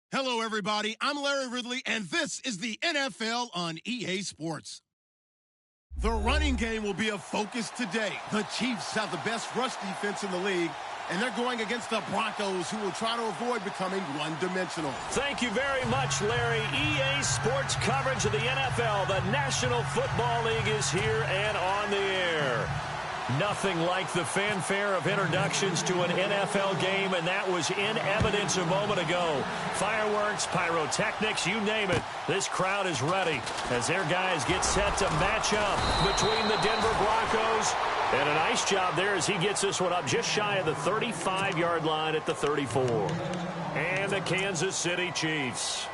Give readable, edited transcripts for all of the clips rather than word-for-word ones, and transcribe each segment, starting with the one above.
Hello, everybody. I'm Larry Ridley, and this is the NFL on EA Sports. The running game will be a focus today. The Chiefs have the best rush defense in the league, and they're going against the Broncos, who will try to avoid becoming one-dimensional. Thank you very much, Larry. EA Sports coverage of the NFL. The National Football League is here and on the air. Nothing like the fanfare of introductions to an NFL game, and that was in evidence a moment ago. Fireworks, pyrotechnics, you name it. This crowd is ready as their guys get set to match up between the Denver Broncos. And a nice job there as he gets this one up just shy of the 35-yard line at the 34. And the Kansas City Chiefs.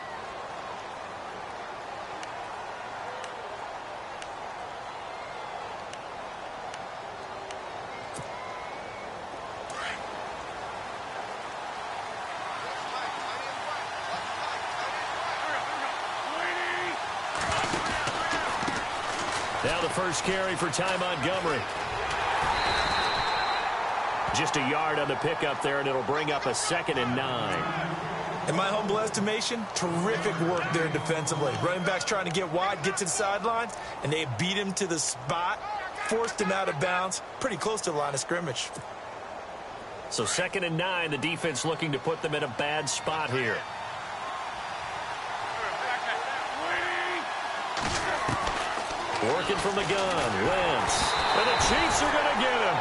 Now the first carry for Ty Montgomery. Just a yard on the pickup there, and it'll bring up a 2nd and 9. In my humble estimation, terrific work there defensively. Running back's trying to get wide, get to the sideline, and they beat him to the spot, forced him out of bounds, pretty close to the line of scrimmage. So 2nd and 9, the defense looking to put them in a bad spot here. Working from the gun, Wentz. And the Chiefs are going to get him.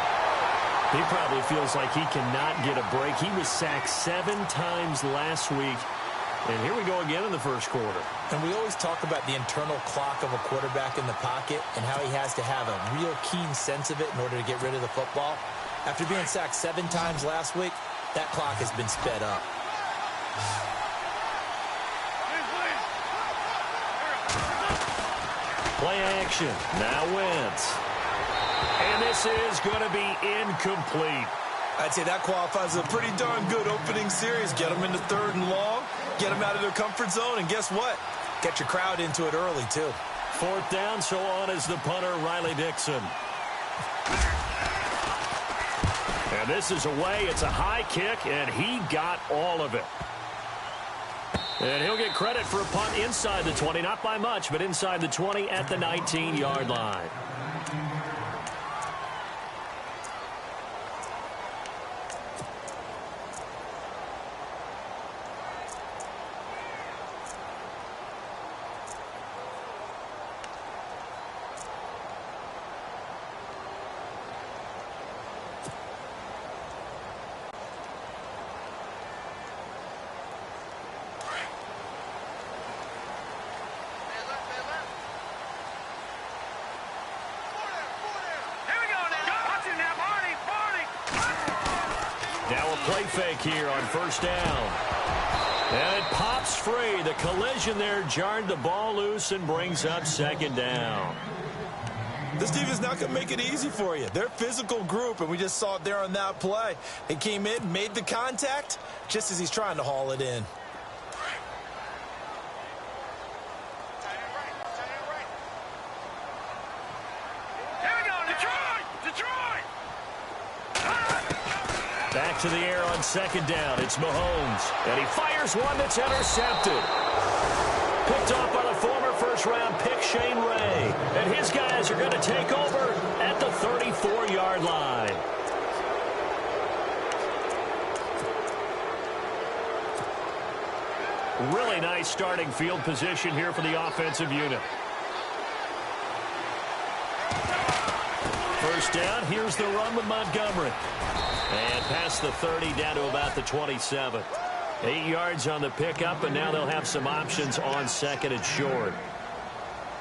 He probably feels like he cannot get a break. He was sacked 7 times last week. And here we go again in the first quarter. And we always talk about the internal clock of a quarterback in the pocket and how he has to have a real keen sense of it in order to get rid of the football. After being sacked 7 times last week, that clock has been sped up. Play action. Now Wentz. And this is going to be incomplete. I'd say that qualifies as a pretty darn good opening series. Get them into 3rd and long, get them out of their comfort zone, and guess what? Get your crowd into it early, too. 4th down, so on is the punter, Riley Dixon. And this is away. It's a high kick, and he got all of it. And he'll get credit for a punt inside the 20, not by much, but inside the 20 at the 19-yard line. Now a play fake here on 1st down. And it pops free. The collision there jarred the ball loose and brings up 2nd down. This defense not going to make it easy for you. They're a physical group, and we just saw it there on that play. They came in, made the contact, just as he's trying to haul it in. Back to the air on 2nd down. It's Mahomes. And he fires one that's intercepted. Picked off by the former first-round pick, Shane Ray. And his guys are going to take over at the 34-yard line. Really nice starting field position here for the offensive unit. 1st down. Here's the run with Montgomery. And past the 30 down to about the 27. 8 yards on the pickup, and now they'll have some options on 2nd and short.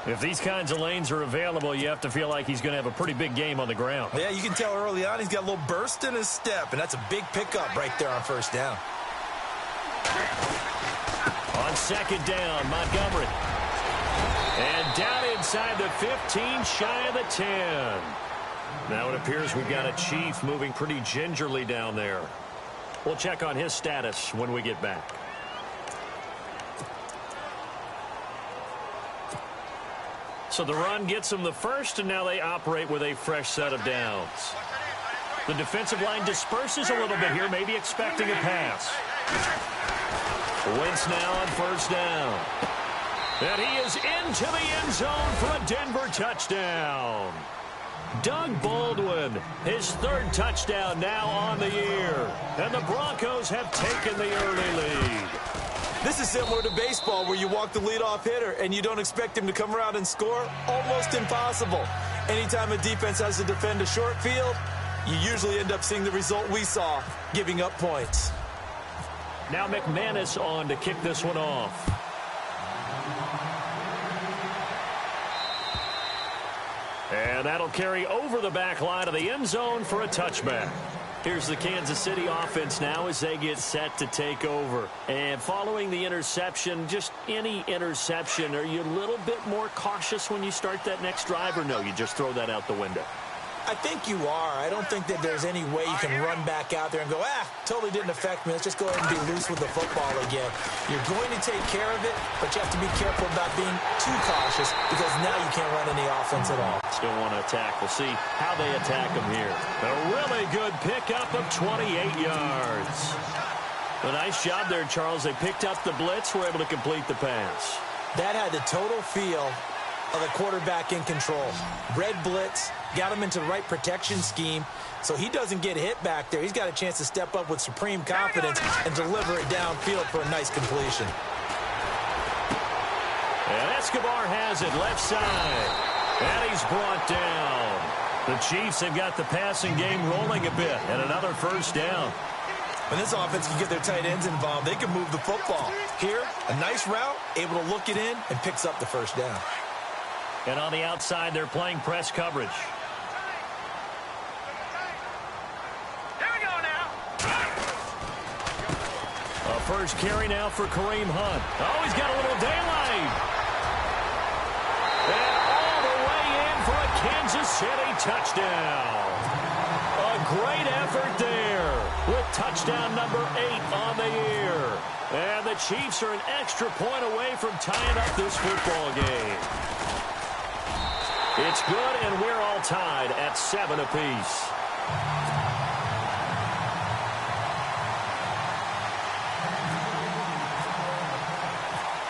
If these kinds of lanes are available, you have to feel like he's going to have a pretty big game on the ground. Yeah, you can tell early on he's got a little burst in his step, and that's a big pickup right there on 1st down. On 2nd down, Montgomery. And down inside the 15, shy of the 10. Now it appears we've got a Chief moving pretty gingerly down there. We'll check on his status when we get back. So the run gets them the first, and now they operate with a fresh set of downs. The defensive line disperses a little bit here, maybe expecting a pass. Wentz now on first down. And he is into the end zone for a Denver touchdown. Doug Baldwin, his third touchdown now on the year. And the Broncos have taken the early lead. This is similar to baseball where you walk the leadoff hitter and you don't expect him to come around and score. Almost impossible. Anytime a defense has to defend a short field, you usually end up seeing the result we saw, giving up points. Now McManus on to kick this one off. And that'll carry over the back line of the end zone for a touchback. Here's the Kansas City offense now as they get set to take over. And following the interception, just any interception, are you a little bit more cautious when you start that next drive, or no, you just throw that out the window? I think you are. I don't think that there's any way you can run back out there and go, totally didn't affect me. Let's just go ahead and be loose with the football again. You're going to take care of it, but you have to be careful about being too cautious because now you can't run any offense at all. Still want to attack. We'll see how they attack them here. A really good pickup of 28 yards. A nice job there, Charles. They picked up the blitz, were able to complete the pass. That had the total feel of the quarterback in control. Red blitz, got him into the right protection scheme, so he doesn't get hit back there. He's got a chance to step up with supreme confidence and deliver it downfield for a nice completion. And Escobar has it left side. And he's brought down. The Chiefs have got the passing game rolling a bit, and another first down. When this offense can get their tight ends involved, they can move the football. Here, a nice route, able to look it in, and picks up the first down. And on the outside, they're playing press coverage. Here we go now. A first carry now for Kareem Hunt. Oh, he's got a little daylight. And all the way in for a Kansas City touchdown. A great effort there with touchdown number 8 on the year. And the Chiefs are an extra point away from tying up this football game. It's good, and we're all tied at 7 apiece.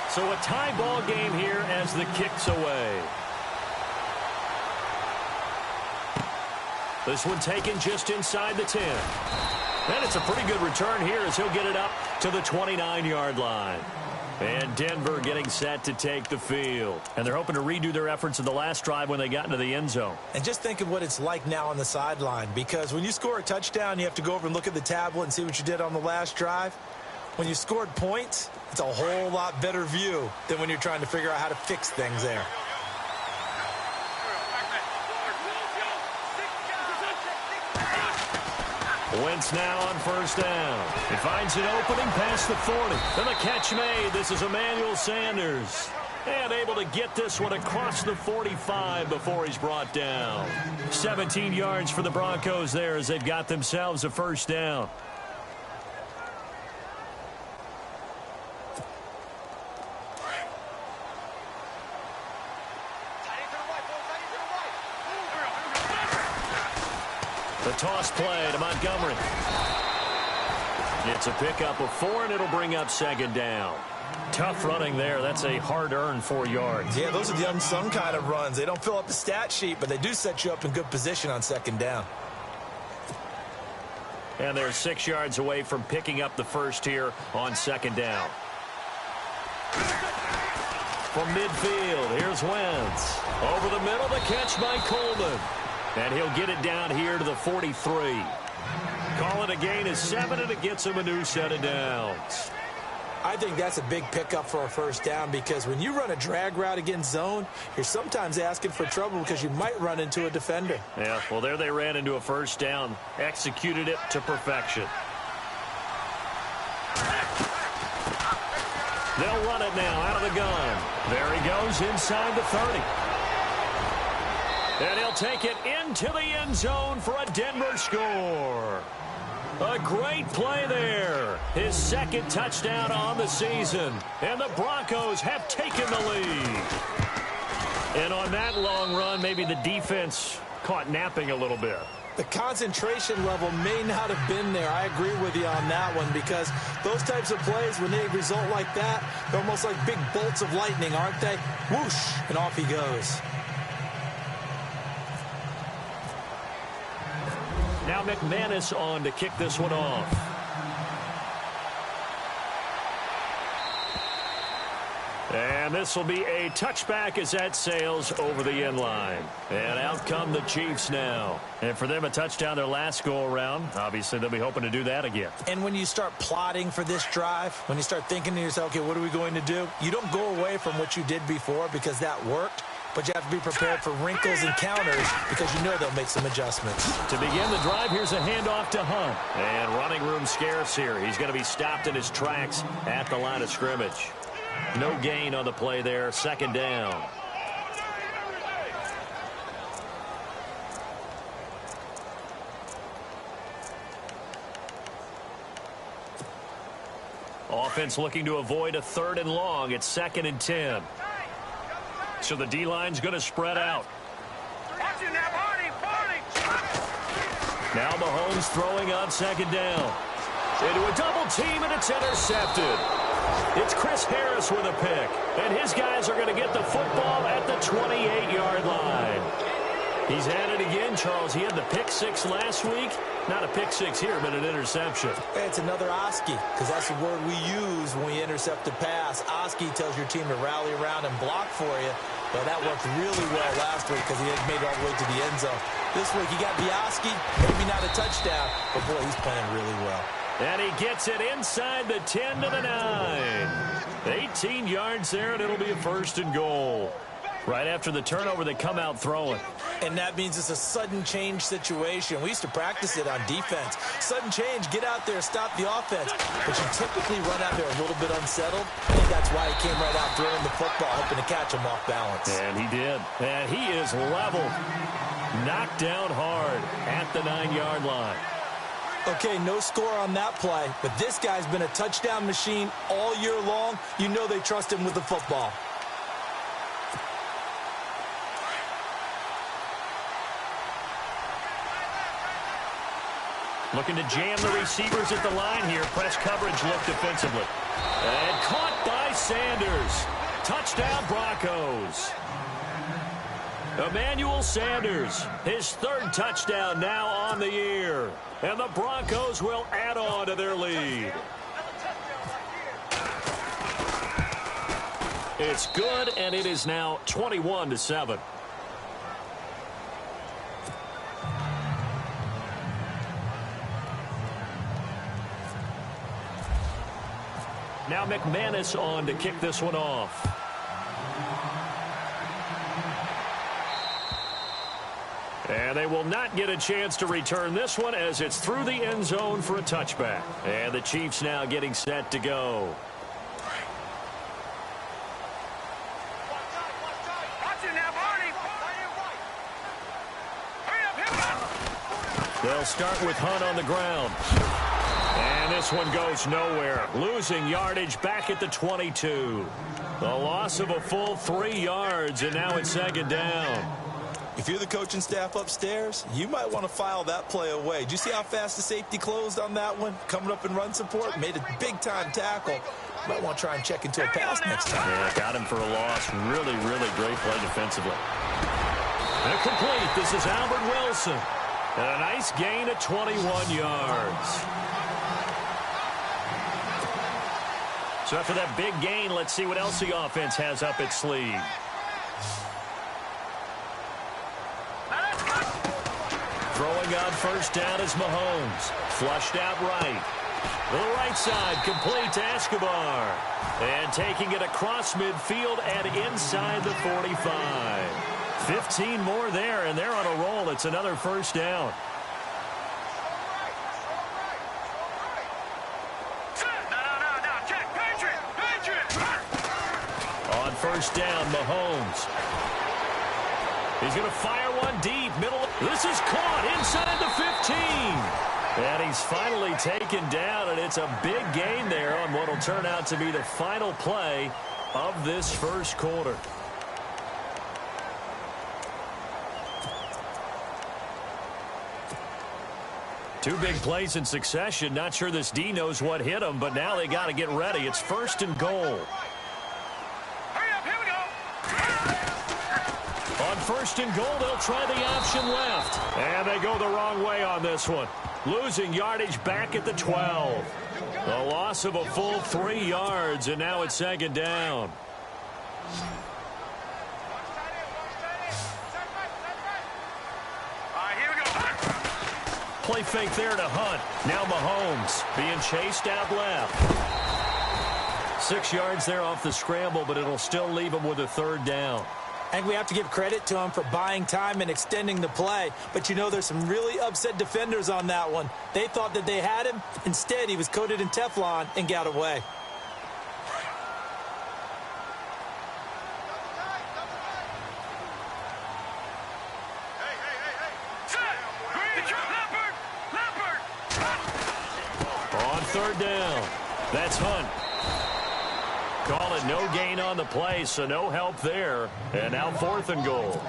So a tie ball game here as the kick's away. This one taken just inside the 10. And it's a pretty good return here as he'll get it up to the 29-yard line. And Denver getting set to take the field. And they're hoping to redo their efforts in the last drive when they got into the end zone. And just think of what it's like now on the sideline, because when you score a touchdown, you have to go over and look at the tablet and see what you did on the last drive. When you scored points, it's a whole lot better view than when you're trying to figure out how to fix things there. Wentz now on first down. He finds an opening past the 40. And the catch made. This is Emmanuel Sanders. And able to get this one across the 45 before he's brought down. 17 yards for the Broncos there as they've got themselves a first down. The toss play to Montgomery. It's a pickup of 4, and it'll bring up second down. Tough running there. That's a hard-earned 4 yards. Yeah, those are the unsung kind of runs. They don't fill up the stat sheet, but they do set you up in good position on second down. And they're 6 yards away from picking up the first here on second down. From midfield, here's Wentz. Over the middle, the catch by Coleman. And he'll get it down here to the 43. Call it a gain of 7, and it gets him a new set of downs. I think that's a big pickup for a first down, because when you run a drag route against zone, you're sometimes asking for trouble because you might run into a defender. Yeah, well, there they ran into a first down. Executed it to perfection. They'll run it now out of the gun. There he goes inside the 30. And he'll take it into the end zone for a Denver score. A great play there. His second touchdown on the season. And the Broncos have taken the lead. And on that long run, maybe the defense caught napping a little bit. The concentration level may not have been there. I agree with you on that one, because those types of plays, when they result like that, they're almost like big bolts of lightning, aren't they? Whoosh, and off he goes. Now McManus on to kick this one off. And this will be a touchback as that sails over the end line. And out come the Chiefs now. And for them, a touchdown their last go-around. Obviously, they'll be hoping to do that again. And when you start plotting for this drive, when you start thinking to yourself, okay, what are we going to do? You don't go away from what you did before because that worked. But you have to be prepared for wrinkles and counters because you know they'll make some adjustments. To begin the drive, here's a handoff to Hunt. And running room scarce here. He's going to be stopped in his tracks at the line of scrimmage. No gain on the play there. Second down. Offense looking to avoid a 3rd and long. It's 2nd and 10. So the D-line's going to spread out. Now Mahomes throwing on 2nd down. Into a double team, and it's intercepted. It's Chris Harris with a pick. And his guys are going to get the football at the 28-yard line. He's at it again, Charles. He had the pick 6 last week. Not a pick 6 here, but an interception. Hey, it's another Oski, because that's the word we use when we intercept a pass. Oski tells your team to rally around and block for you. But that worked really well last week because he had made it all the way to the end zone. This week he got Oski, maybe not a touchdown, but boy, he's playing really well. And he gets it inside the 10 to the 9. 18 yards there, and it'll be a 1st and goal. Right after the turnover, they come out throwing. And that means it's a sudden change situation. We used to practice it on defense. Sudden change, get out there, stop the offense. But you typically run out there a little bit unsettled. I think that's why he came right out throwing the football, hoping to catch him off balance. And he did. And he is leveled. Knocked down hard at the 9-yard line. Okay, no score on that play. But this guy's been a touchdown machine all year long. You know they trust him with the football. Looking to jam the receivers at the line here. Press coverage look defensively. And caught by Sanders. Touchdown Broncos. Emmanuel Sanders, his 3rd touchdown now on the year. And the Broncos will add on to their lead. It's good, and it is now 21-7. Now McManus on to kick this one off. And they will not get a chance to return this one as it's through the end zone for a touchback. And the Chiefs now getting set to go. They'll start with Hunt on the ground. And this one goes nowhere. Losing yardage back at the 22. The loss of a full 3 yards, and now it's 2nd down. If you're the coaching staff upstairs, you might want to file that play away. Did you see how fast the safety closed on that one? Coming up in run support, made a big-time tackle. Might want to try and check into a pass next time. Yeah, got him for a loss. Really, really great play defensively. And complete. This is Albert Wilson. And a nice gain of 21 yards. So after that big gain, let's see what else the offense has up its sleeve. Throwing on 1st down is Mahomes. Flushed out right. To the right side, complete to Escobar. And taking it across midfield and inside the 45. 15 more there, and they're on a roll. It's another 1st down. On 1st down, Mahomes. He's going to fire one deep. Middle. This is caught inside the 15. And he's finally taken down, and it's a big gain there on what will turn out to be the final play of this 1st quarter. Two big plays in succession. Not sure this D knows what hit him, but now they got to get ready. It's 1st and goal. Hurry up, here we go. On 1st and goal, they'll try the option left. And they go the wrong way on this one. Losing yardage back at the 12. A loss of a full 3 yards, and now it's 2nd down. Play fake there to Hunt. Now Mahomes being chased out left. 6 yards there off the scramble, but it'll still leave him with a 3rd down. I think we have to give credit to him for buying time and extending the play. But, you know, there's some really upset defenders on that one. They thought that they had him. Instead, he was coated in Teflon and got away. On 3rd down, that's Hunt. Call it no gain on the play, so no help there. And now 4th and goal.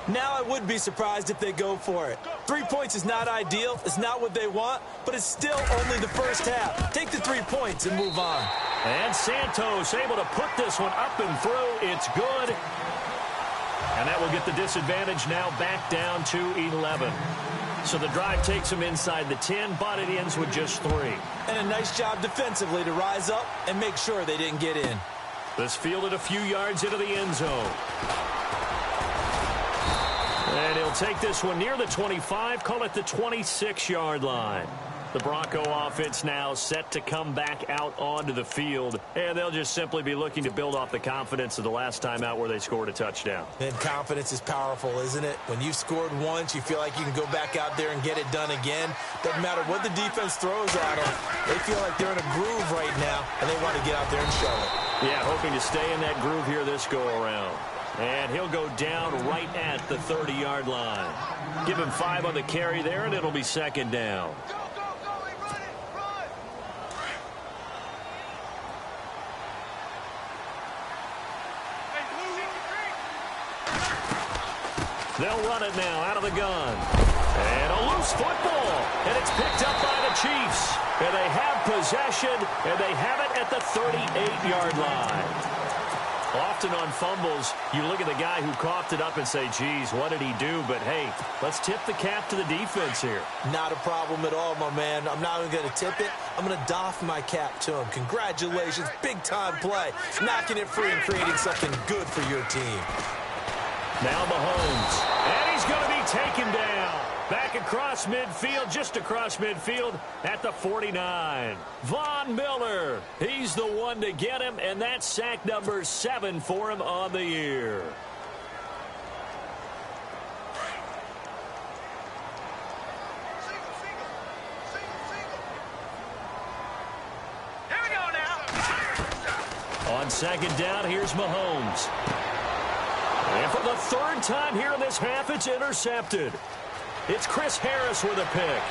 Now I would be surprised if they go for it. 3 points is not ideal. It's not what they want, but it's still only the first half. Take the 3 points and move on. And Santos able to put this one up and through. It's good. And that will get the disadvantage now back down to 11. So the drive takes them inside the 10, but it ends with just 3. And a nice job defensively to rise up and make sure they didn't get in. This fielded a few yards into the end zone. And he'll take this one near the 25, call it the 26-yard line. The Bronco offense now set to come back out onto the field, and they'll just simply be looking to build off the confidence of the last time out where they scored a touchdown. And confidence is powerful, isn't it? When you've scored once, you feel like you can go back out there and get it done again. Doesn't matter what the defense throws at them. They feel like they're in a groove right now, and they want to get out there and show it. Yeah, hoping to stay in that groove here this go-around. And he'll go down right at the 30-yard line. Give him 5 on the carry there, and it'll be 2nd down. They'll run it now out of the gun. And a loose football. And it's picked up by the Chiefs. And they have possession, and they have it at the 38-yard line. Often on fumbles, you look at the guy who coughed it up and say, geez, what did he do? But, hey, let's tip the cap to the defense here. Not a problem at all, my man. I'm not even going to tip it. I'm going to doff my cap to him. Congratulations. Big-time play. Knocking it free and creating something good for your team. Now Mahomes. And he's going to be taken down. Back across midfield, just across midfield at the 49. Von Miller, he's the one to get him, and that's sack number 7 for him on the year. Here we go now. On 2nd down, here's Mahomes. And for the 3rd time here in this half, it's intercepted. It's Chris Harris with a pick.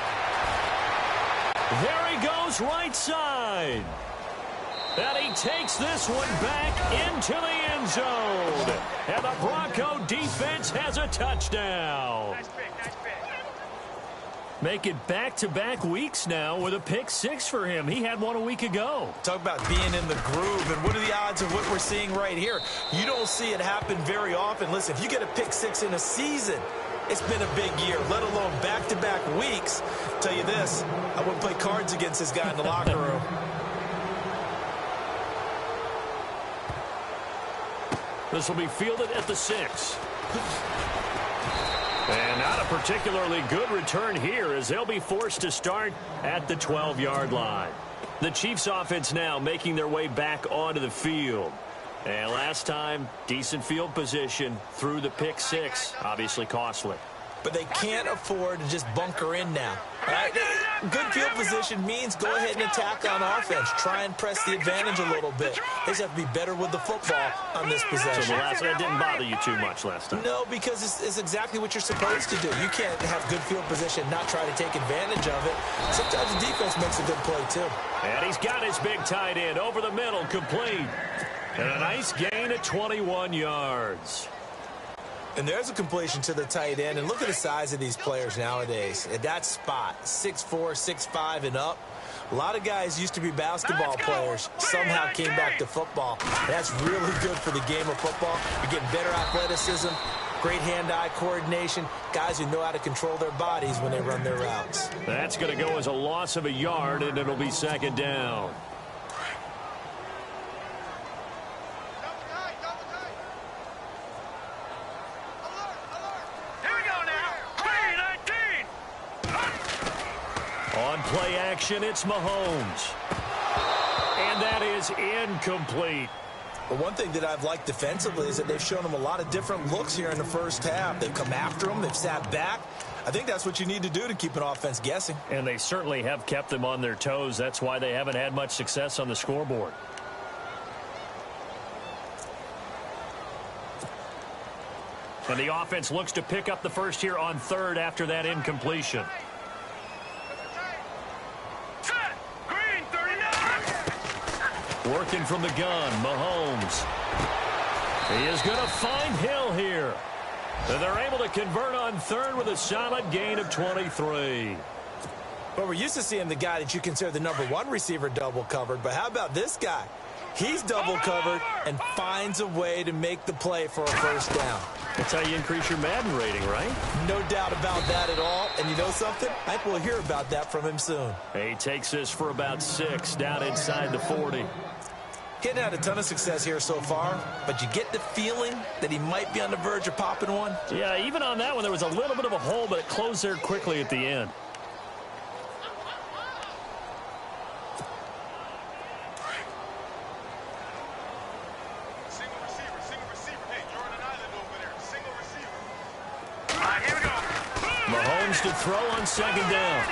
There he goes right side. And he takes this one back into the end zone. And the Bronco defense has a touchdown. Nice pick, nice pick. Make it back-to-back weeks now with a pick 6 for him. He had one a week ago. Talk about being in the groove, and what are the odds of what we're seeing right here? You don't see it happen very often. Listen, if you get a pick 6 in a season, it's been a big year, let alone back-to-back weeks. Tell you this, I wouldn't play cards against this guy in the locker room. This will be fielded at the 6. And not a particularly good return here as they'll be forced to start at the 12-yard line. The Chiefs offense now making their way back onto the field. And last time, decent field position through the pick 6. Obviously costly. But they can't afford to just bunker in now. Right? Good field position means go ahead and attack on offense. Try and press the advantage a little bit. They just have to be better with the football on this possession. So that didn't bother you too much last time? No, because it's exactly what you're supposed to do. You can't have good field position, not try to take advantage of it. Sometimes the defense makes a good play, too. And he's got his big tight end over the middle, complete. And a nice gain of 21 yards. And there's a completion to the tight end. And look at the size of these players nowadays. At that spot, 6'4", 6'5", and up. A lot of guys used to be basketball players, somehow came back to football. That's really good for the game of football. You're getting better athleticism, great hand-eye coordination, guys who know how to control their bodies when they run their routes. That's going to go as a loss of a yard, and it'll be second down. On play action, it's Mahomes. And that is incomplete. Well, one thing that I've liked defensively is that they've shown him a lot of different looks here in the first half. They've come after him. They've sat back. I think that's what you need to do to keep an offense guessing. And they certainly have kept them on their toes. That's why they haven't had much success on the scoreboard. And the offense looks to pick up the first here on third after that incompletion. Working from the gun, Mahomes. He is going to find Hill here. And they're able to convert on third with a solid gain of 23. Well, we're used to seeing the guy that you consider the #1 receiver double covered, but how about this guy? He's double covered and finds a way to make the play for a first down. That's how you increase your Madden rating, right? No doubt about that at all. And you know something? I think we'll hear about that from him soon. He takes this for about 6 down inside the 40. He hadn't had a ton of success here so far, but you get the feeling that he might be on the verge of popping one. Yeah, even on that one, there was a little bit of a hole, but it closed there quickly at the end. Single receiver. Hey, you're on an island over there. Single receiver. All right, here we go. Mahomes to throw on second down.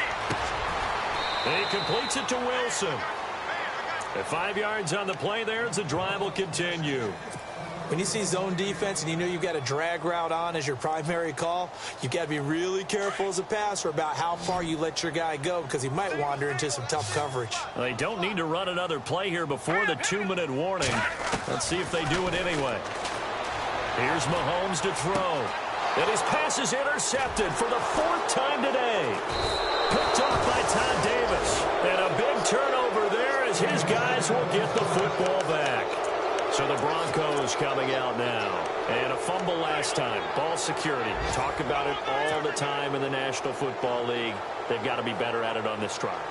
He completes it to Wilson. At 5 yards on the play there, the drive will continue. When you see zone defense and you know you've got a drag route on as your primary call, you've got to be really careful as a passer about how far you let your guy go because he might wander into some tough coverage. They don't need to run another play here before the 2-minute warning. Let's see if they do it anyway. Here's Mahomes to throw. And his pass is intercepted for the 4th time today. Picked off by Todd Davis. And a big turnover there as his guys will get the football back. So the Broncos coming out now. And a fumble last time. Ball security. Talk about it all the time in the National Football League. They've got to be better at it on this drive.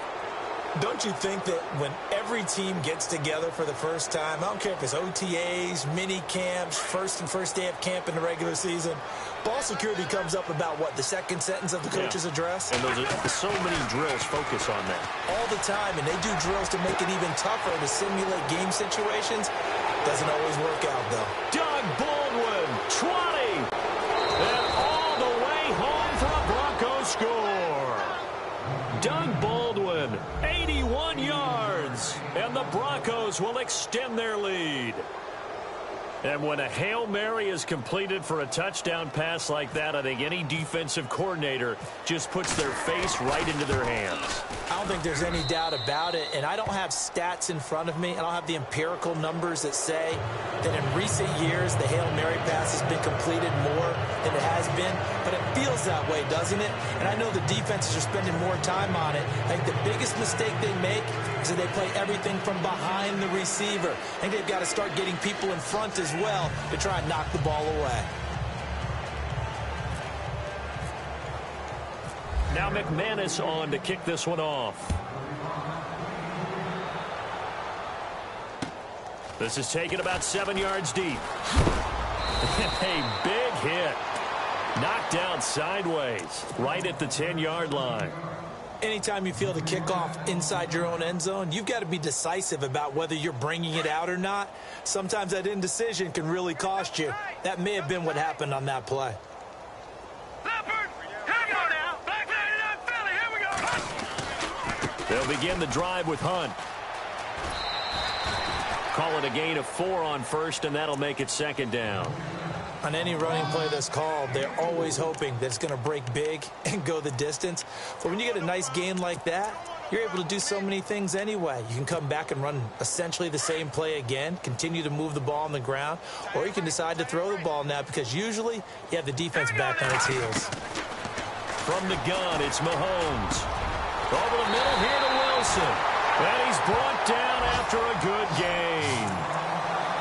Don't you think that when every team gets together for the first time, I don't care if it's OTAs, mini camps, first day of camp in the regular season, ball security comes up about what, the second sentence of the coach's address? And those are so many drills focus on that. All the time, and they do drills to make it even tougher to simulate game situations. Doesn't always work out, though. Doug Baldwin, 20. And all the way home for a Broncos score. Doug Baldwin, 81 yards. And the Broncos will extend their lead. And when a Hail Mary is completed for a touchdown pass like that, I think any defensive coordinator just puts their face right into their hands. I don't think there's any doubt about it, and I don't have stats in front of me. I don't have the empirical numbers that say that in recent years the Hail Mary pass has been completed more than it has been, but it feels that way, doesn't it? And I know the defenses are spending more time on it. I think the biggest mistake they make is that they play everything from behind the receiver. I think they've got to start getting people in front as well to try and knock the ball away. Now McManus on to kick this one off. This is taken about 7 yards deep. A big hit. Knocked down sideways, right at the 10-yard line. Anytime you feel the kickoff inside your own end zone, you've got to be decisive about whether you're bringing it out or not. Sometimes that indecision can really cost you. That may have been what happened on that play. They'll begin the drive with Hunt. Call it a gain of 4 on first, and that'll make it second down. On any running play that's called, they're always hoping that it's going to break big and go the distance. But when you get a nice gain like that, you're able to do so many things anyway. You can come back and run essentially the same play again, continue to move the ball on the ground, or you can decide to throw the ball now because usually you have the defense back on its heels. From the gun, it's Mahomes. Over the middle here to Wilson. And he's brought down after a good gain.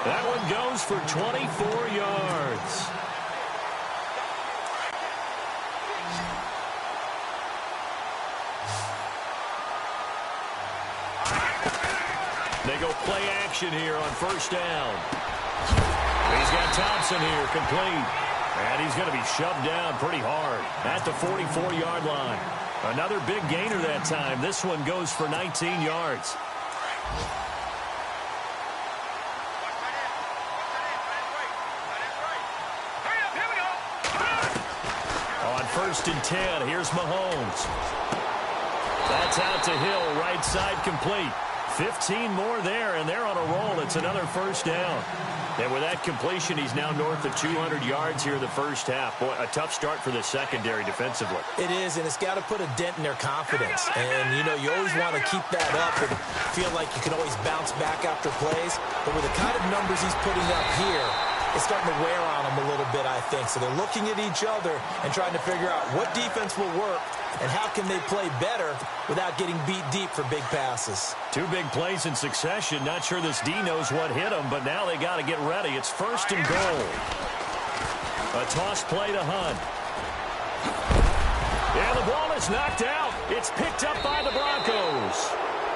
That one goes for 24 yards. They go play action here on first down. He's got Thompson here, complete. And he's going to be shoved down pretty hard at the 44-yard line. Another big gainer that time. This one goes for 19 yards. On first and 10, here's Mahomes. That's out to Hill, right side complete. 15 more there, and they're on a roll. It's another first down. And with that completion, he's now north of 200 yards here in the first half. Boy, a tough start for the secondary defensively. It is, and it's got to put a dent in their confidence. And, you know, you always want to keep that up and feel like you can always bounce back after plays. But with the kind of numbers he's putting up here, it's starting to wear on them a little bit, I think. So they're looking at each other and trying to figure out what defense will work and how can they play better without getting beat deep for big passes. Two big plays in succession. Not sure this D knows what hit him, but now they got to get ready. It's first and goal. A toss play to Hunt. And the ball is knocked out. It's picked up by the Broncos.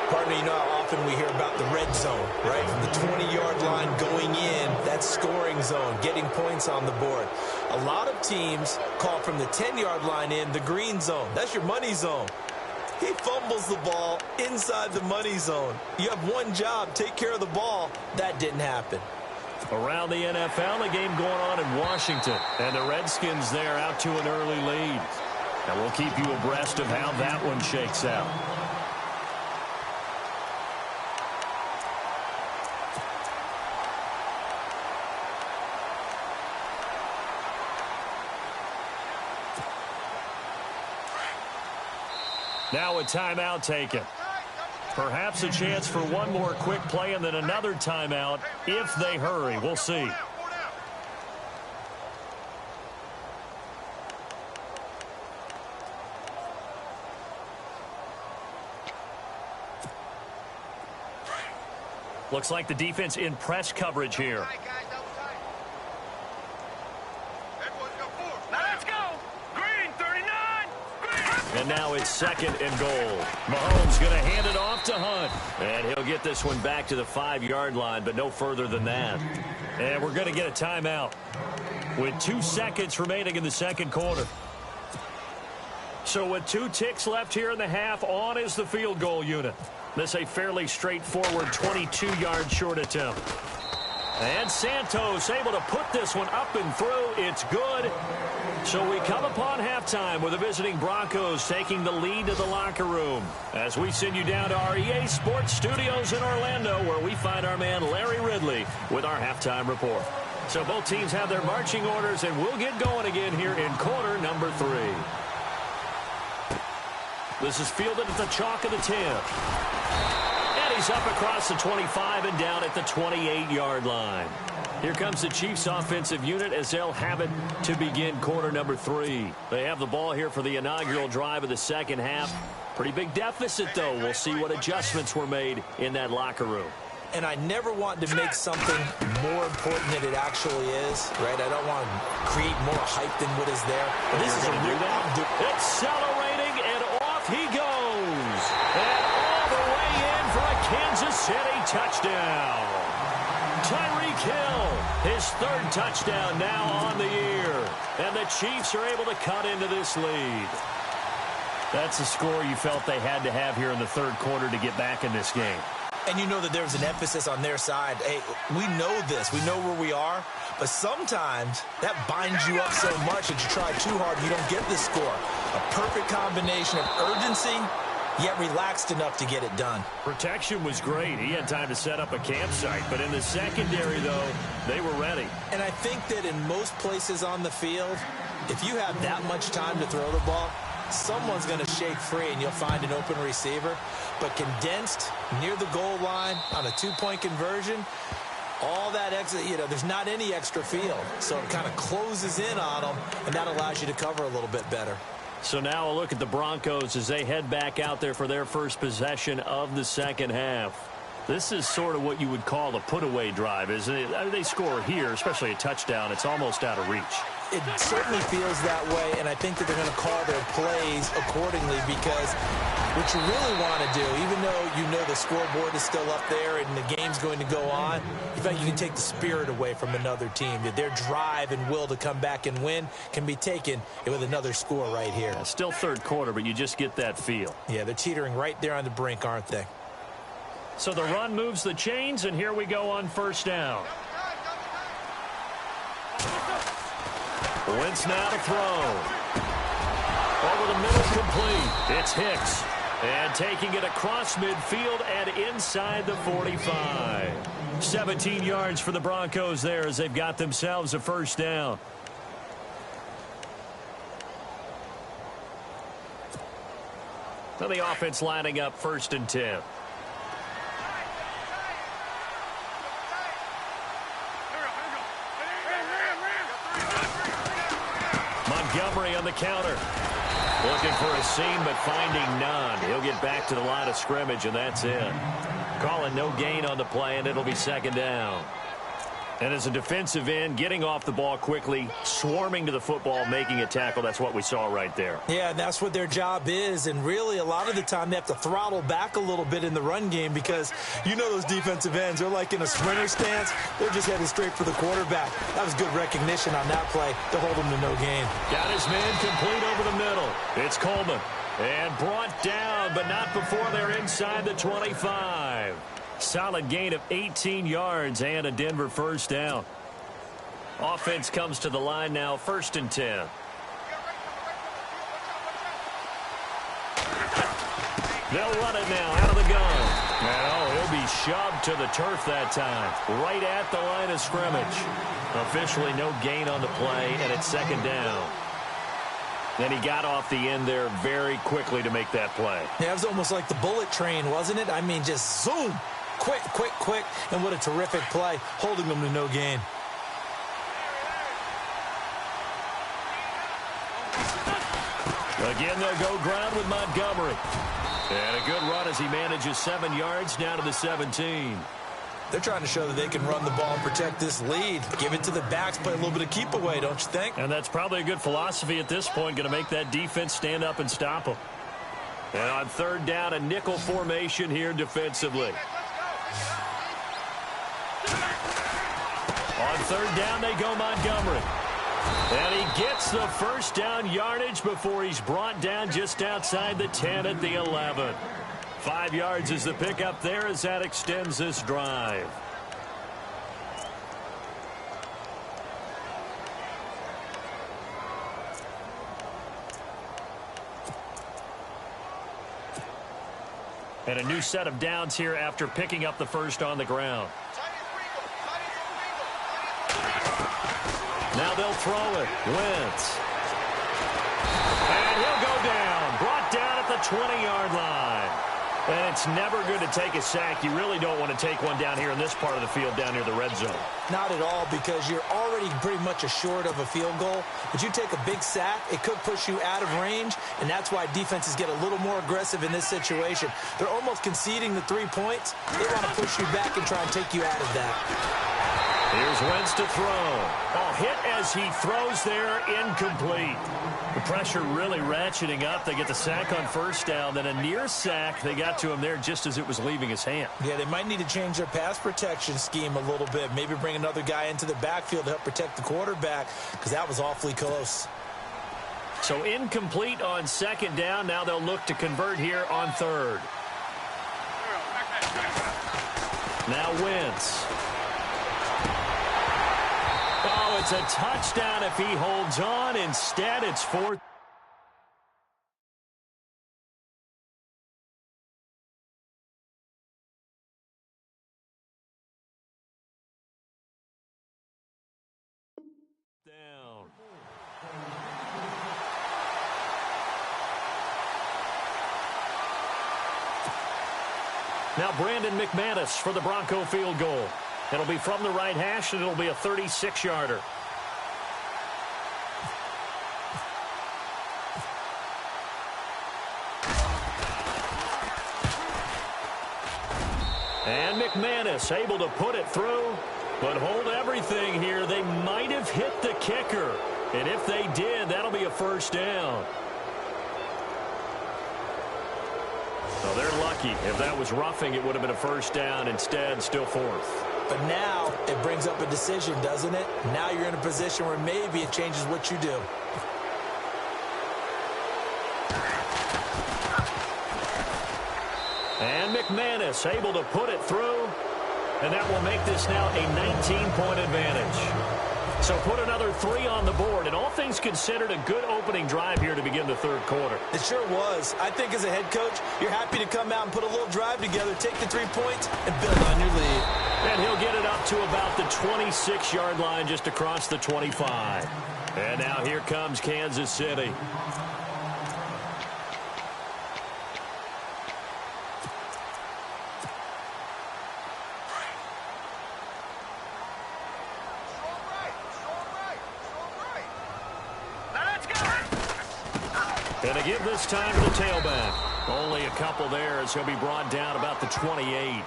Partner, you know how often we hear about the red zone, right? From the 20-yard line going in, that scoring zone, getting points on the board. A lot of teams call from the 10-yard line in the green zone. That's your money zone. He fumbles the ball inside the money zone. You have one job, take care of the ball. That didn't happen. Around the NFL, a game going on in Washington. And the Redskins there out to an early lead. And we'll keep you abreast of how that one shakes out. Now a timeout taken. Perhaps a chance for one more quick play and then another timeout if they hurry. We'll see. Looks like the defense in press coverage here. And now it's second and goal. Mahomes going to hand it off to Hunt. And he'll get this one back to the 5-yard line, but no further than that. And we're going to get a timeout with 2 seconds remaining in the second quarter. So with 2 ticks left here in the half, on is the field goal unit. This a fairly straightforward 22-yard short attempt. And Santos able to put this one up and through. It's good. So we come upon halftime with the visiting Broncos taking the lead to the locker room as we send you down to our EA Sports studios in Orlando where we find our man Larry Ridley with our halftime report. So both teams have their marching orders and we'll get going again here in quarter number 3. This is fielded at the chalk of the 10. And he's up across the 25 and down at the 28-yard line. Here comes the Chiefs offensive unit as they'll have it to begin quarter number 3. They have the ball here for the inaugural drive of the second half. Pretty big deficit, though. We'll see what adjustments were made in that locker room. And I never want to make something more important than it actually is, right? I don't want to create more hype than what is there. But this is a do that. Accelerating, and off he goes. And all the way in for a Kansas City touchdown. Tyreek Hill, his 3rd touchdown now on the year. And the Chiefs are able to cut into this lead. That's a score you felt they had to have here in the 3rd quarter to get back in this game. And you know that there's an emphasis on their side. Hey, we know this. We know where we are. But sometimes that binds you up so much that you try too hard and you don't get the score. A perfect combination of urgency, yet relaxed enough to get it done. Protection was great. He had time to set up a campsite. But in the secondary, though, they were ready. And I think that in most places on the field, if you have that much time to throw the ball, someone's going to shake free and you'll find an open receiver. But condensed near the goal line on a 2-point conversion, all that extra, there's not any extra field. So it kind of closes in on them, and that allows you to cover a little bit better. So now a look at the Broncos as they head back out there for their first possession of the second half. This is sort of what you would call a put-away drive, isn't it? I mean, they score here, especially a touchdown. It's almost out of reach. It certainly feels that way, and I think that they're going to call their plays accordingly because what you really want to do, even though you know the scoreboard is still up there and the game's going to go on, you think you can take the spirit away from another team, that their drive and will to come back and win can be taken with another score right here. Yeah, still third quarter, but you just get that feel. Yeah, they're teetering right there on the brink, aren't they? So the run moves the chains, and here we go on first down. Wentz now to throw. Over the middle, complete. It's Hicks. And taking it across midfield and inside the 45. 17 yards for the Broncos there as they've got themselves a first down. So the offense lining up 1st and 10. Montgomery on the counter. Looking for a seam, but finding none. He'll get back to the line of scrimmage, and that's it. Calling no gain on the play, and it'll be second down. And as a defensive end, getting off the ball quickly, swarming to the football, making a tackle, that's what we saw right there. Yeah, that's what their job is, and really a lot of the time they have to throttle back a little bit in the run game because those defensive ends, they're like in a sprinter stance. They're just headed straight for the quarterback. That was good recognition on that play to hold him to no gain. Got his man complete over the middle. It's Coleman. And brought down, but not before they're inside the 25. Solid gain of 18 yards and a Denver first down. Offense comes to the line now, 1st and 10. They'll run it now out of the gun. And he'll be shoved to the turf that time, right at the line of scrimmage. Officially no gain on the play, and it's second down. Then he got off the end there very quickly to make that play. Yeah, it was almost like the bullet train, wasn't it? I mean, just zoom. Quick, quick, quick. And what a terrific play, holding them to no gain. Again, they'll go ground with Montgomery. And a good run as he manages 7 yards down to the 17. They're trying to show that they can run the ball and protect this lead. Give it to the backs, play a little bit of keep away, don't you think? And that's probably a good philosophy at this point, going to make that defense stand up and stop them. And on third down, a nickel formation here defensively. On third down, they go Montgomery. And he gets the first down yardage before he's brought down just outside the 10 at the 11. 5 yards is the pickup there as that extends this drive. And a new set of downs here after picking up the first on the ground. Now they'll throw it. Wentz. And he'll go down. Brought down at the 20-yard line. And it's never good to take a sack. You really don't want to take one down here in this part of the field down near the red zone. Not at all, because you're already pretty much assured of a field goal. But you take a big sack, it could push you out of range, and that's why defenses get a little more aggressive in this situation. They're almost conceding the 3 points. They want to push you back and try and take you out of that. Here's Wentz to throw. Oh, hit as he throws there, incomplete. The pressure really ratcheting up. They get the sack on first down, then a near sack. They got to him there just as it was leaving his hand. Yeah, they might need to change their pass protection scheme a little bit. Maybe bring another guy into the backfield to help protect the quarterback, because that was awfully close. So incomplete on second down. Now they'll look to convert here on third. Now Wentz. Oh, it's a touchdown if he holds on. Instead, it's fourth. Down. Now Brandon McManus for the Bronco field goal. It'll be from the right hash, and it'll be a 36-yarder. And McManus able to put it through, but hold everything here. They might have hit the kicker, and if they did, that'll be a first down. Well, they're lucky. If that was roughing, it would have been a first down. Instead, still fourth. But now it brings up a decision, doesn't it? Now you're in a position where maybe it changes what you do. And McManus able to put it through, and that will make this now a 19-point advantage. So put another 3 on the board, and all things considered, a good opening drive here to begin the third quarter. It sure was. I think as a head coach, you're happy to come out and put a little drive together, take the 3 points, and build on your lead. And he'll get it up to about the 26-yard line, just across the 25. And now here comes Kansas City. And to give this time to the tailback. Only a couple there as he'll be brought down about the 28.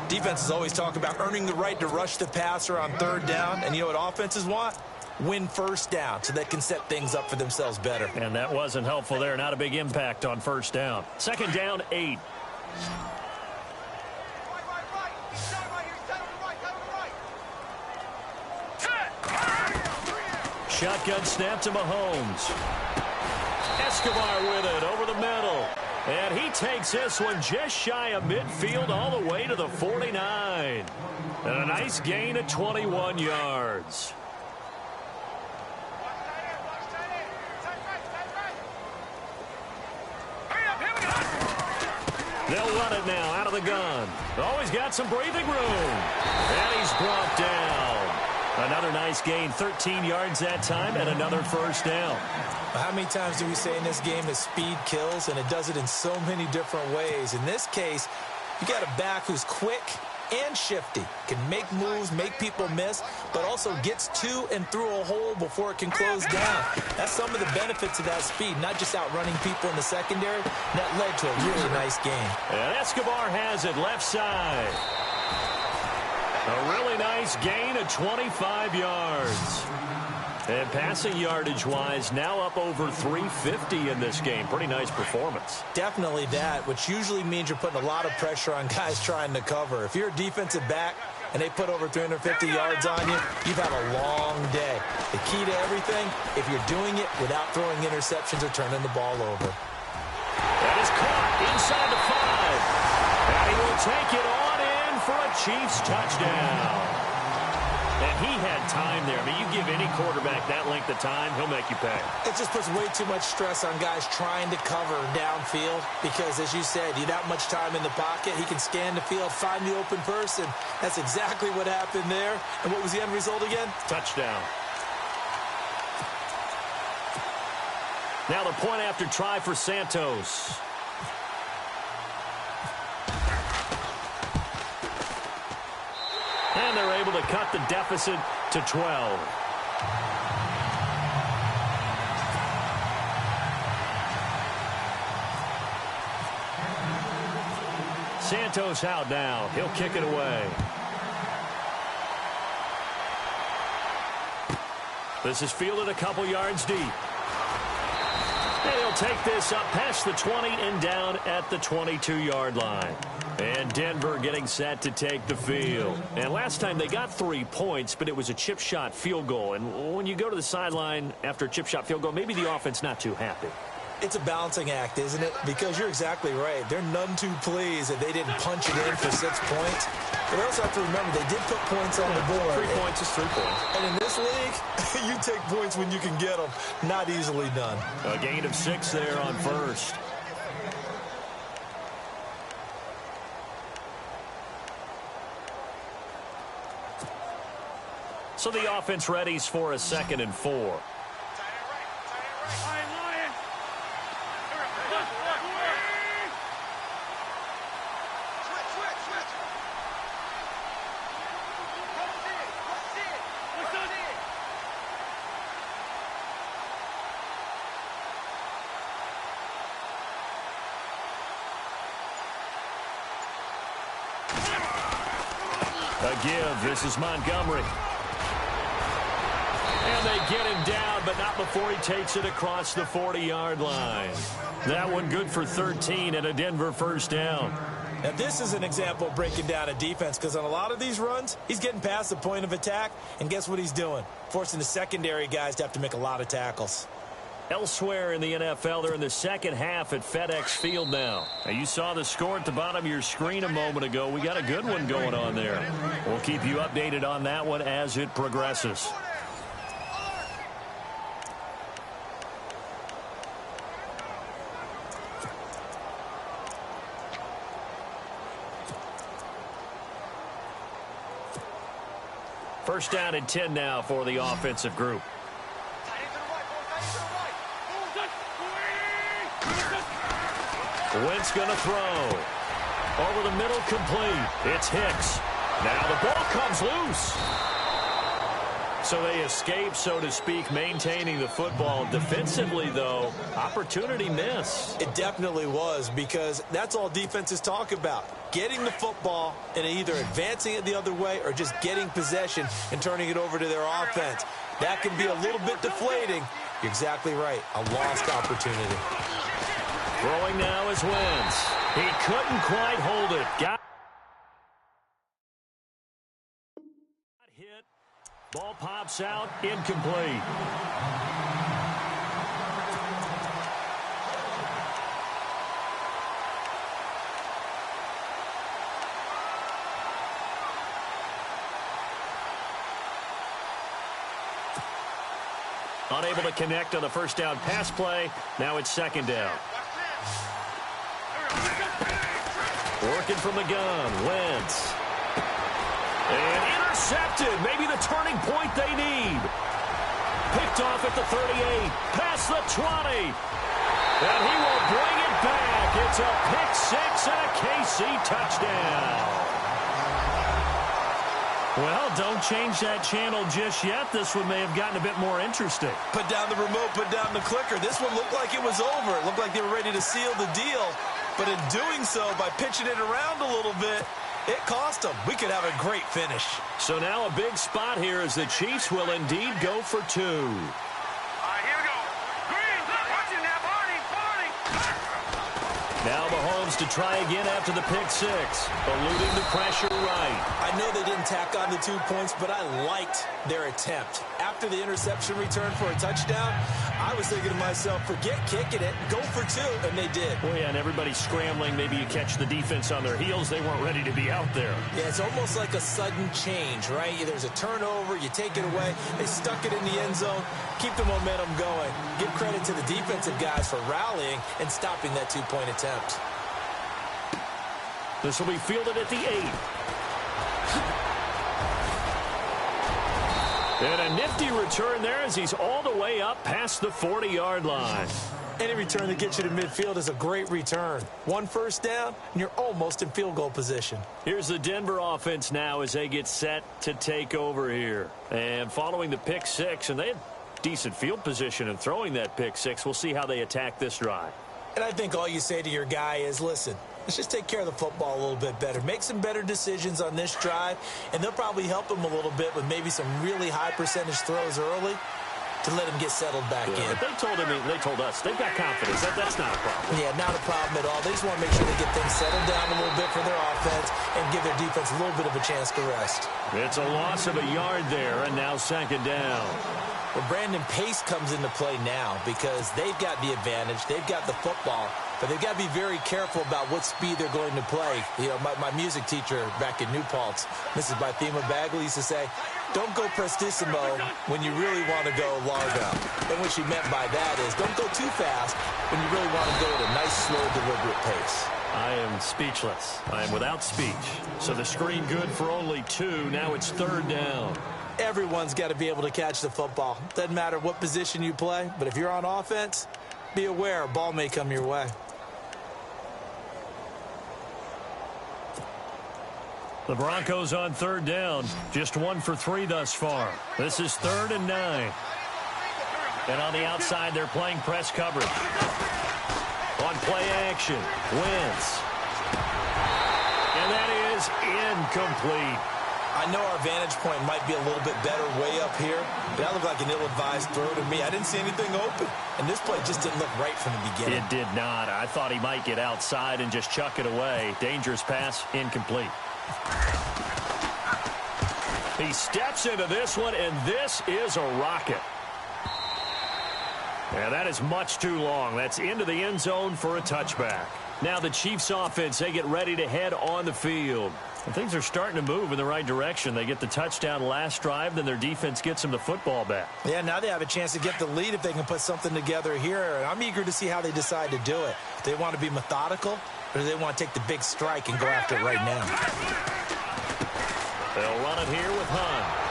Defenses always talk about earning the right to rush the passer on third down. And you know what offenses want? Win first down so they can set things up for themselves better. And that wasn't helpful there. Not a big impact on first down. Second down, 8. Shotgun snap to Mahomes. Escobar with it over the middle. And he takes this one just shy of midfield all the way to the 49. And a nice gain of 21 yards. They'll run it now out of the gun. Always got some breathing room. And he's brought down. Another nice gain, 13 yards that time, and another first down. How many times do we say in this game that speed kills, and it does it in so many different ways? In this case, you got a back who's quick and shifty, can make moves, make people miss, but also gets to and through a hole before it can close down. That's some of the benefits of that speed, not just outrunning people in the secondary. That led to a really nice game. And Escobar has it left side. A really nice gain of 25 yards. And passing yardage-wise, now up over 350 in this game. Pretty nice performance. Definitely that, which usually means you're putting a lot of pressure on guys trying to cover. If you're a defensive back and they put over 350 yards on you, you've had a long day. The key to everything, if you're doing it without throwing interceptions or turning the ball over. That is caught inside the 5. And he will take it on in for a Chiefs touchdown. And he had time there. I mean, you give any quarterback that length of time, he'll make you pay. It just puts way too much stress on guys trying to cover downfield because, as you said, you have that much time in the pocket. He can scan the field, find the open person. That's exactly what happened there. And what was the end result again? Touchdown. Now the point after try for Santos. And they're able to cut the deficit to 12. Santos out now. He'll kick it away. This is fielded a couple yards deep. And he'll take this up past the 20 and down at the 22-yard line. And Denver getting set to take the field. And last time they got 3 points, but it was a chip shot field goal. And when you go to the sideline after a chip shot field goal, maybe the offense not too happy. It's a balancing act, isn't it? Because you're exactly right. They're none too pleased that they didn't punch it in for 6 points. But they also have to remember they did put points on the board. 3 points is 3 points. And in this league, you take points when you can get them. Not easily done. A gain of 6 there on first. So the offense readies for a 2nd and 4. A give. This is Montgomery. And they get him down, but not before he takes it across the 40-yard line. That one good for 13 and a Denver first down. Now, this is an example of breaking down a defense, because on a lot of these runs, he's getting past the point of attack, and guess what he's doing? Forcing the secondary guys to have to make a lot of tackles. Elsewhere in the NFL, they're in the second half at FedEx Field now. Now, you saw the score at the bottom of your screen a moment ago. We got a good one going on there. We'll keep you updated on that one as it progresses. First down and 10 now for the offensive group. Wentz going to throw. Over the middle, complete. It's Hicks. Now the ball comes loose. So they escape, so to speak, maintaining the football. Defensively, though, opportunity miss. It definitely was, because that's all defenses talk about. Getting the football and either advancing it the other way or just getting possession and turning it over to their offense. That can be a little bit deflating. You're exactly right. A lost opportunity. Throwing now is Wentz. He couldn't quite hold it. Got hit. Ball pops out. Incomplete. Unable to connect on the first down pass play. Now it's second down. Working from the gun, Wentz. And intercepted. Maybe the turning point they need. Picked off at the 38. Past the 20. And he will bring it back. It's a pick six and a KC touchdown. Well, don't change that channel just yet. This one may have gotten a bit more interesting. Put down the remote, put down the clicker. This one looked like it was over. It looked like they were ready to seal the deal. But in doing so, by pitching it around a little bit, it cost them. We could have a great finish. So now a big spot here as the Chiefs will indeed go for two. Here we go. Green, watching that, Barney. Now Mahomes to try again after the pick six. Eluding the pressure right. I know they didn't tack on the 2 points, but I liked their attempt. After the interception return for a touchdown, I was thinking to myself, forget kicking it, go for two, and they did. Well, yeah, and everybody's scrambling. Maybe you catch the defense on their heels. They weren't ready to be out there. Yeah, it's almost like a sudden change, right? There's a turnover, you take it away, they stuck it in the end zone, keep the momentum going. Give credit to the defensive guys for rallying and stopping that 2-point attempt. This will be fielded at the 8. And a nifty return there as he's all the way up past the 40-yard line. Any return that gets you to midfield is a great return. 1 first down, and you're almost in field goal position. Here's the Denver offense now as they get set to take over here. And following the pick six, and they had decent field position in throwing that pick six. We'll see how they attack this drive. And I think all you say to your guy is, listen, let's just take care of the football a little bit better. Make some better decisions on this drive, and they'll probably help him a little bit with maybe some really high percentage throws early to let him get settled back in. But they told us they've got confidence. That's not a problem. Yeah, not a problem at all. They just want to make sure they get things settled down a little bit for their offense and give their defense a little bit of a chance to rest. It's a loss of a yard there, and now second down. Well, Brandon, pace comes into play now because they've got the advantage. They've got the football, but they've got to be very careful about what speed they're going to play. You know, my music teacher back in New Paltz, Mrs. Bythema Bagley, used to say, don't go prestissimo when you really want to go largo. And what she meant by that is don't go too fast when you really want to go at a nice, slow, deliberate pace. I am speechless. I am without speech. So the screen good for only 2. Now it's third down. Everyone's got to be able to catch the football. Doesn't matter what position you play, but if you're on offense, be aware a ball may come your way. The Broncos on third down. Just 1 for 3 thus far. This is 3rd and 9. And on the outside, they're playing press coverage. On play action, Wentz. And that is incomplete. I know our vantage point might be a little bit better way up here, but that looked like an ill-advised throw to me. I didn't see anything open, and this play just didn't look right from the beginning. It did not. I thought he might get outside and just chuck it away. Dangerous pass, incomplete. He steps into this one, and this is a rocket. Yeah, that is much too long. That's into the end zone for a touchback. Now the Chiefs offense, they get ready to head on the field. And things are starting to move in the right direction. They get the touchdown last drive, then their defense gets them the football back. Yeah, now they have a chance to get the lead if they can put something together here. And I'm eager to see how they decide to do it. Do they want to be methodical, or do they want to take the big strike and go after it right now? They'll run it here with Hunt.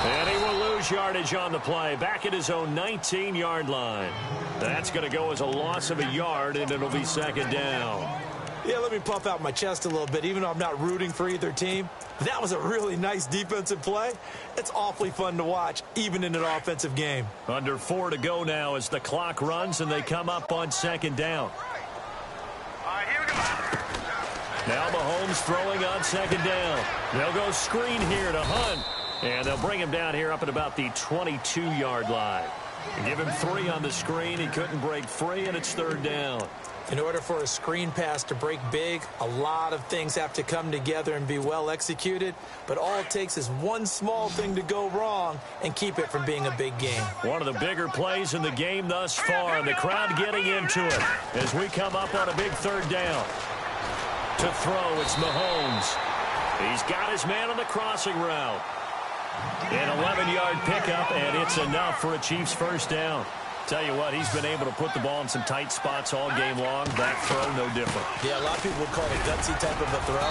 And he will lose yardage on the play. Back at his own 19-yard line. That's going to go as a loss of a yard, and it'll be second down. Yeah, let me puff out my chest a little bit, even though I'm not rooting for either team. That was a really nice defensive play. It's awfully fun to watch, even in an offensive game. Under 4 to go now as the clock runs, and they come up on second down. All right, here we go. Now Mahomes throwing on second down. They'll go screen here to Hunt. And they'll bring him down here up at about the 22-yard line. Give him 3 on the screen. He couldn't break free, and it's third down. In order for a screen pass to break big, a lot of things have to come together and be well executed. But all it takes is one small thing to go wrong and keep it from being a big game. One of the bigger plays in the game thus far. The crowd getting into it as we come up on a big third down. To throw, it's Mahomes. He's got his man on the crossing route. An 11-yard pickup, and it's enough for a Chiefs first down. Tell you what, he's been able to put the ball in some tight spots all game long. That throw, no different. Yeah, a lot of people would call it a gutsy type of a throw.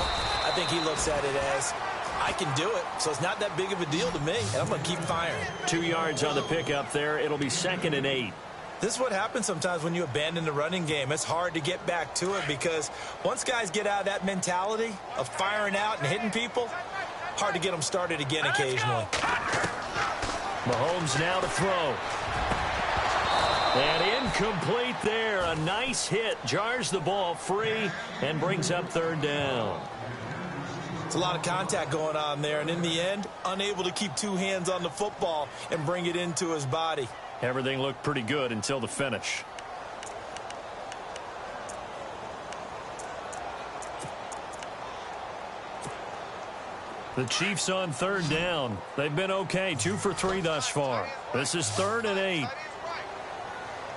I think he looks at it as, I can do it, so it's not that big of a deal to me, and I'm going to keep firing. 2 yards on the pickup there. It'll be 2nd and 8. This is what happens sometimes when you abandon the running game. It's hard to get back to it because once guys get out of that mentality of firing out and hitting people, hard to get them started again occasionally. Mahomes now to throw. And incomplete there. A nice hit. Jars the ball free and brings up third down. It's a lot of contact going on there. And in the end, unable to keep 2 hands on the football and bring it into his body. Everything looked pretty good until the finish. The Chiefs on third down. They've been okay. 2 for 3 thus far. This is 3rd and 8. Here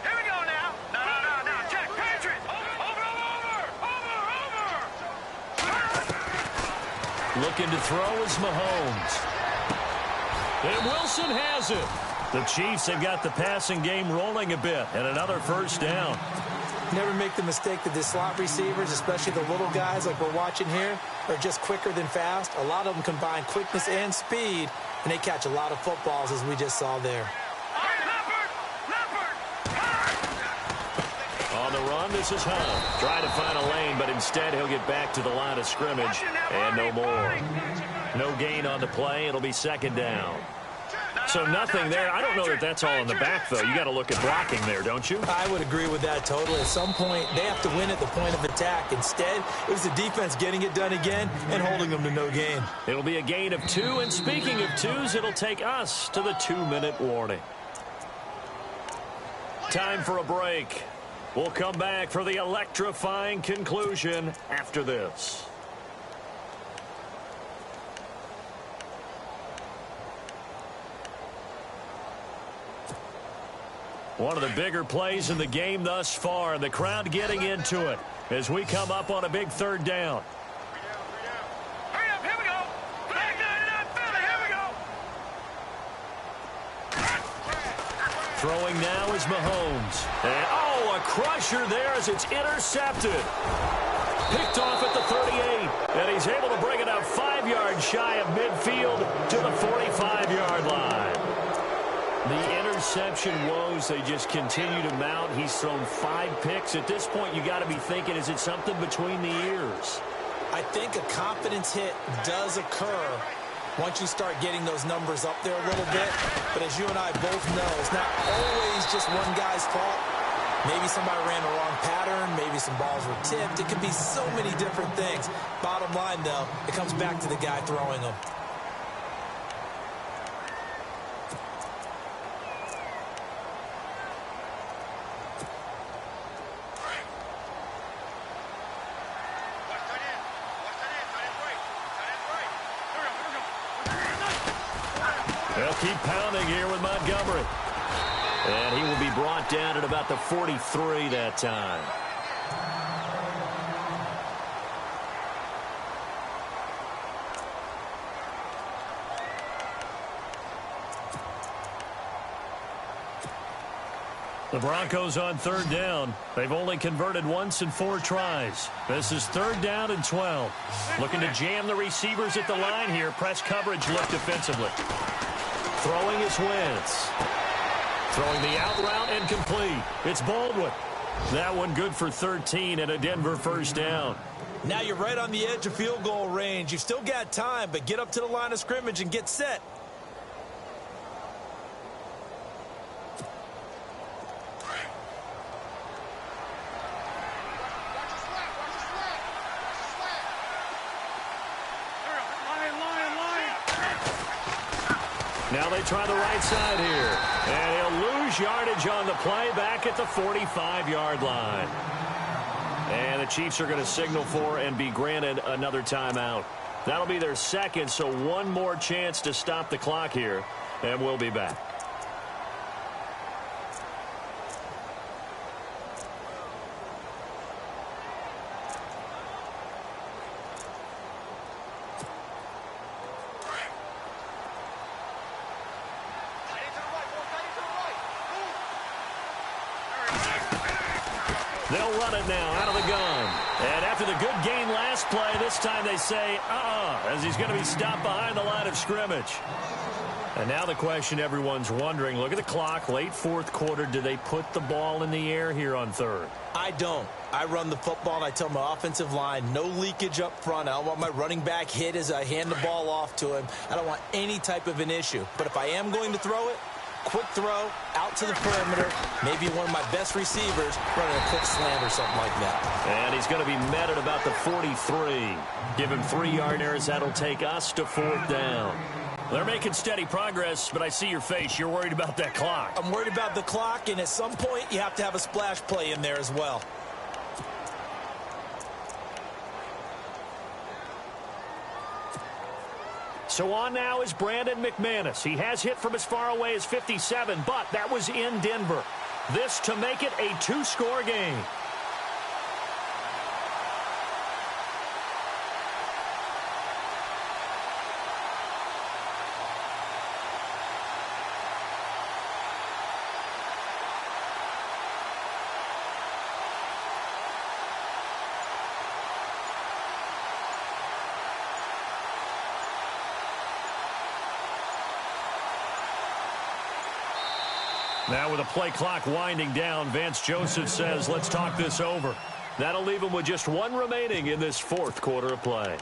we go now. No. Jack, Patriot. Over. Looking to throw is Mahomes. And Wilson has it. The Chiefs have got the passing game rolling a bit. And another first down. Never make the mistake that the slot receivers, especially the little guys like we're watching here, are just quicker than fast. A lot of them combine quickness and speed, and they catch a lot of footballs, as we just saw there. On the run, this is Hunt. Trying to find a lane, but instead he'll get back to the line of scrimmage. And no more. No gain on the play. It'll be second down. So nothing there. I don't know that that's all in the back, though. You got to look at blocking there, don't you? I would agree with that totally. At some point, they have to win at the point of attack. Instead, it was the defense getting it done again and holding them to no gain. It'll be a gain of 2. And speaking of 2s, it'll take us to the 2-minute warning. Time for a break. We'll come back for the electrifying conclusion after this. One of the bigger plays in the game thus far, and the crowd getting into it as we come up on a big third down. Hurry up, here we go. Here we go. Throwing now is Mahomes. And, a crusher there as it's intercepted. Picked off at the 38, and he's able to bring it up 5 yards shy of midfield to the 45-yard line. The interception woes, they just continue to mount. He's thrown 5 picks. At this point, you got to be thinking, is it something between the ears? I think a confidence hit does occur once you start getting those numbers up there a little bit. But as you and I both know, it's not always just one guy's fault. Maybe somebody ran the wrong pattern. Maybe some balls were tipped. It could be so many different things. Bottom line, though, it comes back to the guy throwing them. pounding here with Montgomery. And he will be brought down at about the 43 that time. The Broncos on third down. They've only converted once in 4 tries. This is third down and 12. Looking to jam the receivers at the line here. Press coverage look defensively. Throwing is Wentz. Throwing the out route and complete. It's Baldwin. That one good for 13 and a Denver first down. Now you're right on the edge of field goal range. You've still got time, but get up to the line of scrimmage and get set. Now they try the right side here. And he'll lose yardage on the play back at the 45-yard line. And the Chiefs are going to signal for and be granted another timeout. That'll be their second, so one more chance to stop the clock here. And we'll be back. They'll run it now out of the gun. And after the good gain last play, this time they say, as he's going to be stopped behind the line of scrimmage. And now the question everyone's wondering, look at the clock, late fourth quarter, do they put the ball in the air here on third? I don't. I run the football, and I tell my offensive line, no leakage up front. I don't want my running back hit as I hand the ball off to him. I don't want any type of an issue. But if I am going to throw it, quick throw, out to the perimeter, maybe one of my best receivers running a quick slant or something like that. And he's going to be met at about the 43. Give him 3 yarders. That'll take us to fourth down. They're making steady progress, but I see your face. You're worried about that clock. I'm worried about the clock, and at some point you have to have a splash play in there as well. So on now is Brandon McManus. He has hit from as far away as 57, but that was in Denver. This to make it a 2-score game. Now with the play clock winding down, Vance Joseph says, let's talk this over. That'll leave him with just 1 remaining in this fourth quarter of play.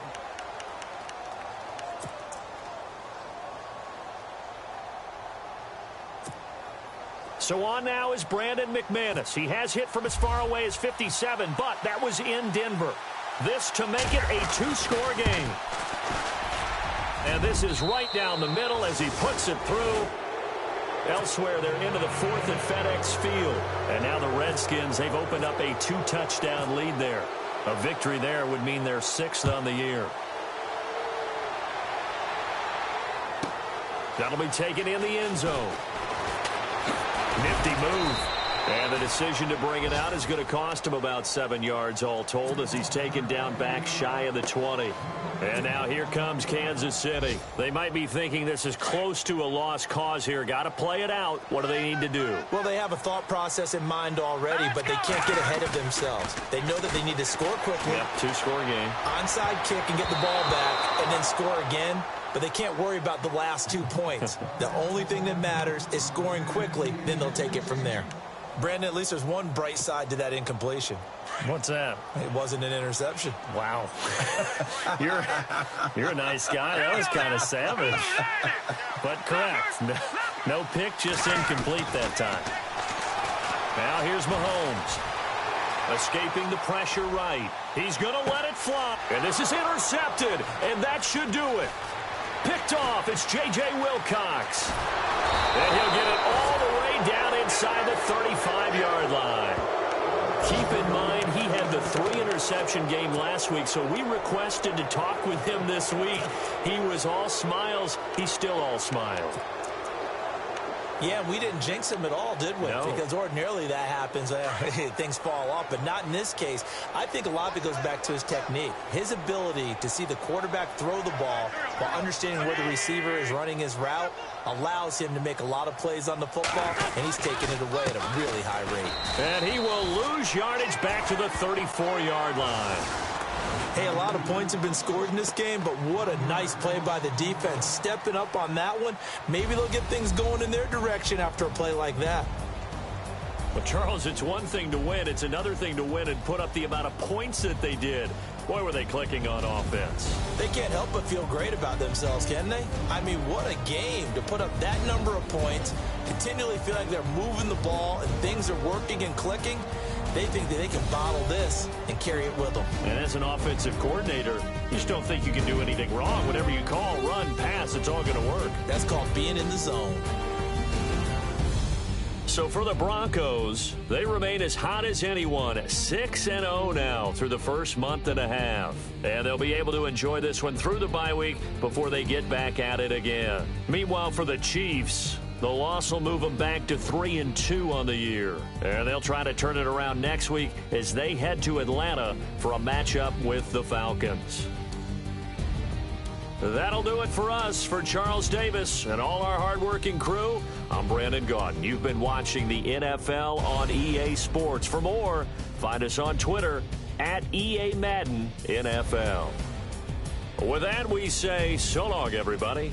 So on now is Brandon McManus. He has hit from as far away as 57, but that was in Denver. This to make it a 2-score game. And this is right down the middle as he puts it through. Elsewhere, they're into the fourth at FedEx Field. And now the Redskins, they've opened up a 2-touchdown lead there. A victory there would mean they're 6th on the year. That'll be taken in the end zone. Nifty move. And the decision to bring it out is going to cost him about 7 yards all told as he's taken down back shy of the 20. And now here comes Kansas City. They might be thinking this is close to a lost cause here. Got to play it out. What do they need to do? Well, they have a thought process in mind already, but they can't get ahead of themselves. They know that they need to score quickly. Yep, 2-score game. Onside kick and get the ball back and then score again. But they can't worry about the last 2 points. The only thing that matters is scoring quickly. Then they'll take it from there. Brandon, at least there's one bright side to that incompletion. What's that? It wasn't an interception. Wow. You're a nice guy. That was kind of savage. But correct. No pick, just incomplete that time. Now here's Mahomes. Escaping the pressure right. He's going to let it fly. And this is intercepted. And that should do it. Picked off. It's J.J. Wilcox. And he'll get it all the way down inside the 35-yard line. Keep in mind, he had the 3-interception game last week, so we requested to talk with him this week. He was all smiles. He's still all smiles. Yeah, we didn't jinx him at all, did we? No. Because ordinarily that happens. Things fall off, but not in this case. I think a lot of it goes back to his technique. His ability to see the quarterback throw the ball while understanding where the receiver is running his route allows him to make a lot of plays on the football, and he's taking it away at a really high rate. And he will lose yardage back to the 34-yard line. Hey, a lot of points have been scored in this game, but what a nice play by the defense. Stepping up on that one, maybe they'll get things going in their direction after a play like that. Well, Charles, it's one thing to win. It's another thing to win and put up the amount of points that they did. Boy, were they clicking on offense. They can't help but feel great about themselves, can they? I mean, what a game to put up that number of points, continually feel like they're moving the ball and things are working and clicking. They think that they can bottle this and carry it with them. And as an offensive coordinator, you just don't think you can do anything wrong. Whatever you call, run, pass, it's all going to work. That's called being in the zone. So for the Broncos, they remain as hot as anyone, 6-0 now through the first month and a half. And they'll be able to enjoy this one through the bye week before they get back at it again. Meanwhile, for the Chiefs, the loss will move them back to 3-2 on the year. And they'll try to turn it around next week as they head to Atlanta for a matchup with the Falcons. That'll do it for us. For Charles Davis and all our hardworking crew, I'm Brandon Gaudin. You've been watching the NFL on EA Sports. For more, find us on Twitter at EA Madden NFL. With that, we say so long, everybody.